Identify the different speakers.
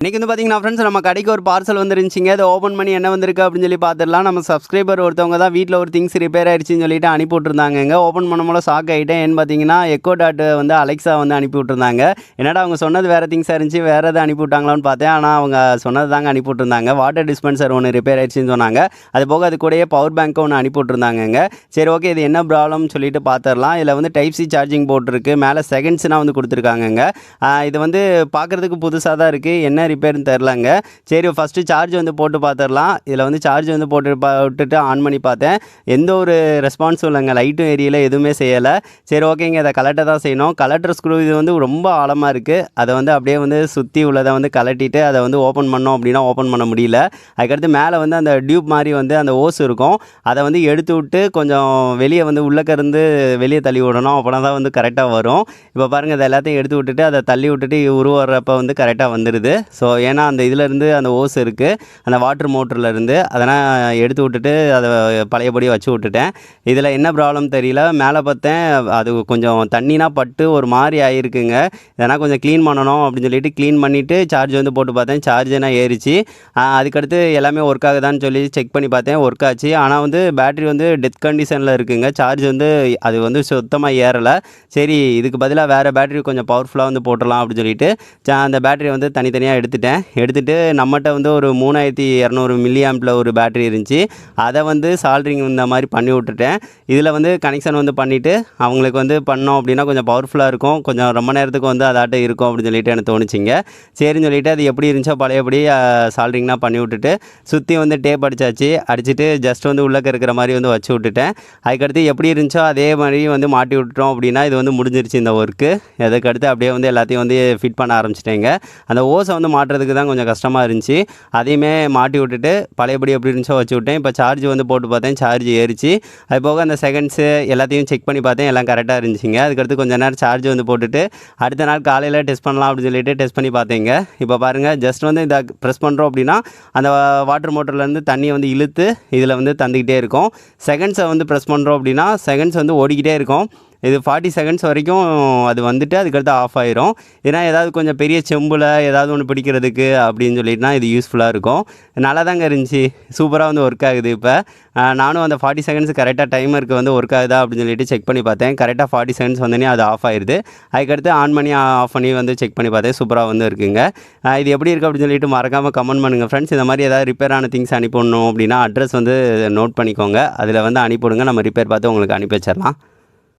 Speaker 1: இன்றைக்கி வந்து பார்த்தீங்கன்னா ஃப்ரெண்ட்ஸ் நம்ம கடைக்கு ஒரு பார்சல் வந்துருந்துச்சிங்க. அதை ஓப்பன் பண்ணி என்ன வந்திருக்கு அப்படின்னு சொல்லி பார்த்துடலாம். நம்ம சப்ஸ்கிரைபர் ஒருத்தவங்க தான் வீட்டில் ஒரு திங்ஸ் ரிப்பேர் ஆயிடுச்சுன்னு சொல்லிட்டு அனுப்பி விட்ருந்தாங்க. ஓப்பன் பண்ணும்போது ஷாக் ஆகிட்டேன். ஏன்னு பார்த்தீங்கன்னா எக்கோ டாட் வந்து அலெக்ஸா வந்து அனுப்பி விட்ருந்தாங்க. என்னடா அவங்க சொன்னது வேறு திங்ஸாக இருந்துச்சு, வேறு எதாவது அனுப்பி விட்டாங்களான்னு பார்த்தேன். ஆனால் அவங்க சொன்னது தாங்க அனுப்பி விட்ருந்தாங்க. வாட்டர் டிஸ்பென்சர் ஒன்று ரிப்பேர் ஆயிடுச்சுன்னு சொன்னாங்க. அது போக அது கூடயே பவர் பேங்க் ஒன்று அனுப்பி விட்ருந்தாங்க. சரி ஓகே, இது என்ன ப்ராப்ளம்னு சொல்லிட்டு பார்த்துடலாம். இதில் வந்து டைப் சி சார்ஜிங் போர்ட் இருக்குது, மேலே செகண்ட்ஸ்னால் வந்து கொடுத்துருக்காங்கங்க. இது வந்து பார்க்குறதுக்கு புதுசாக தான் இருக்குது, என்ன ரிப்பேர்னு தெரிலங்க. சரி ஃபஸ்ட்டு சார்ஜ் வந்து போட்டு பார்த்துடலாம். இதில் வந்து சார்ஜ் வந்து விட்டுட்டு ஆன் பண்ணி பார்த்தேன். எந்த ஒரு ரெஸ்பான்ஸும் இல்லைங்க, லைட்டும் எரியல, எதுவுமே செய்யலை. சரி ஓகேங்க, அதை கலட்ட தான் செய்யணும். கலட்டுற ஸ்க்ரூ இது வந்து ரொம்ப ஆழமாக இருக்குது. அதை வந்து அப்படியே வந்து சுற்றி உள்ளதை வந்து கலட்டிட்டு அதை வந்து ஓப்பன் பண்ணோம் அப்படின்னா ஓப்பன் பண்ண முடியல. அதுக்கடுத்து மேலே வந்து அந்த டியூப் மாதிரி வந்து அந்த ஓஸ் இருக்கும், அதை வந்து எடுத்து விட்டு கொஞ்சம் வெளியே வந்து உள்ளக்கருந்து வெளியே தள்ளி விடணும். அப்படின்னா தான் வந்து கரெக்டாக வரும். இப்போ பாருங்கள், அதை எல்லாத்தையும் எடுத்து விட்டுட்டு அதை தள்ளி விட்டுட்டு உருவறப்போ வந்து கரெக்டாக வந்துடுது. ஸோ ஏன்னா அந்த இதிலேருந்து அந்த ஓஸ் இருக்குது, அந்த வாட்டர் மோட்டர்லேருந்து, அதெல்லாம் எடுத்து விட்டுட்டு அதை பழையபடி வச்சு விட்டுட்டேன். இதில் என்ன ப்ராப்ளம் தெரியல. மேலே பார்த்தேன், அது கொஞ்சம் தண்ணினா பட்டு ஒரு மாதிரி ஆகிருக்குங்க. இதனால் கொஞ்சம் க்ளீன் பண்ணணும் அப்படின்னு சொல்லிட்டு க்ளீன் பண்ணிவிட்டு சார்ஜ் வந்து போட்டு பார்த்தேன். சார்ஜெல்லாம் ஏறிச்சு. அதுக்கடுத்து எல்லாமே ஒர்க் ஆகுதான்னு சொல்லி செக் பண்ணி பார்த்தேன், ஒர்க் ஆச்சு. ஆனால் வந்து பேட்ரி வந்து டெத் கண்டிஷனில் இருக்குங்க. சார்ஜ் வந்து அது வந்து சுத்தமாக ஏறலை. சரி, இதுக்கு பதிலாக வேறு பேட்ரி கொஞ்சம் பவர்ஃபுல்லாக வந்து போட்டுடலாம் அப்படின்னு சொல்லிட்டு அந்த பேட்டரியை வந்து தனித்தனியாக எடுத்துகிட்டு நம்மகிட்ட வந்து ஒரு 3200 மில்லி ஆம்பில் ஒரு பேட்டரி இருந்துச்சு. அதை வந்து சால்ட்ரிங் இந்த மாதிரி பண்ணி விட்டுட்டேன். இதில் வந்து கனெக்ஷன் வந்து பண்ணிவிட்டு அவங்களுக்கு வந்து பண்ணோம் அப்படின்னா கொஞ்சம் பவர்ஃபுல்லாக இருக்கும், கொஞ்சம் ரொம்ப நேரத்துக்கு வந்து அதாட்ட இருக்கும் அப்படின்னு சொல்லிட்டு எனக்கு தோணுச்சிங்க. சரின்னு சொல்லிவிட்டு அது எப்படி இருந்துச்சோ பழையபடி சால்ட்ரிங்லாம் பண்ணி விட்டுட்டு சுற்றி வந்து டேப் அடிச்சுட்டு ஜஸ்ட் வந்து உள்ளக்க இருக்கிற மாதிரி வந்து வச்சு விட்டுட்டேன். அதுக்கடுத்து எப்படி இருந்துச்சோ அதே மாதிரி வந்து மாட்டி விட்டுட்டோம் அப்படின்னா இது வந்து முடிஞ்சிருச்சு இந்த ஒர்க்கு. அதுக்கடுத்து அப்படியே வந்து எல்லாத்தையும் வந்து ஃபிட் பண்ண ஆரம்பிச்சிட்டேங்க. அந்த ஓஸை வந்து மாட்டுறதுக்கு தான் கொஞ்சம் கஷ்டமாக இருந்துச்சு. அதையுமே மாட்டி விட்டுட்டு பழையபடி எப்படி இருந்துச்சோ வச்சு விட்டேன். இப்போ சார்ஜ் வந்து போட்டு பார்த்தேன், சார்ஜ் ஏறிச்சு. அது போக அந்த செகண்ட்ஸு எல்லாத்தையும் செக் பண்ணி பார்த்தேன், எல்லாம் கரெக்டாக இருந்துச்சுங்க. அதுக்கடுத்து கொஞ்சம் நேரம் சார்ஜ் வந்து போட்டுட்டு அடுத்த நாள் காலையில் டெஸ்ட் பண்ணலாம் அப்படின்னு சொல்லிட்டு டெஸ்ட் பண்ணி பார்த்தேங்க. இப்போ பாருங்கள், ஜஸ்ட் வந்து இதை ப்ரெஸ் பண்ணுறோம் அப்படின்னா அந்த வாட்டர் மோட்டர்லேருந்து தண்ணியை வந்து இழுத்து இதில் வந்து தந்துக்கிட்டே இருக்கும். செகண்ட்ஸை வந்து ப்ரெஸ் பண்ணுறோம் அப்படின்னா செகண்ட்ஸ் வந்து ஓடிக்கிட்டே இருக்கும். இது 40 செகண்ட்ஸ் வரைக்கும் அது வந்துட்டு அதுக்கடுத்து ஆஃப் ஆயிரும். ஏன்னா ஏதாவது கொஞ்சம் பெரிய செம்பில் ஏதாவது ஒன்று பிடிக்கிறதுக்கு அப்படின்னு சொல்லிட்டுனா இது யூஸ்ஃபுல்லாக இருக்கும். நல்லா தாங்க இருந்துச்சு, சூப்பராக வந்து ஒர்க் ஆகுது. இப்போ நானும் அந்த 40 செகண்ட்ஸ் கரெக்டாக டைமருக்கு வந்து ஒர்க் ஆகுதா அப்படின்னு சொல்லிட்டு செக் பண்ணி பார்த்தேன். கரெக்டாக 40 செகண்ட்ஸ் வந்தோடனே அது ஆஃப் ஆயிடுது. அதுக்கடுத்து ஆன் பண்ணி ஆஃப் பண்ணி வந்து செக் பண்ணி பார்த்தேன், சூப்பராக வந்து இருக்குங்க. இது எப்படி இருக்குது அப்படின்னு சொல்லிட்டு மறக்காமல் கமெண்ட் பண்ணுங்கள் ஃப்ரெண்ட்ஸ். இந்த மாதிரி ஏதாவது ரிப்பேரான திங்ஸ் அனுப்பிடணும் அப்படின்னா அட்ரஸ் வந்து நோட் பண்ணிக்கோங்க, அதில் வந்து அனுப்பிவிடுங்க, நம்ம ரிப்பேர் பார்த்து உங்களுக்கு அனுப்பி வச்சிடலாம்.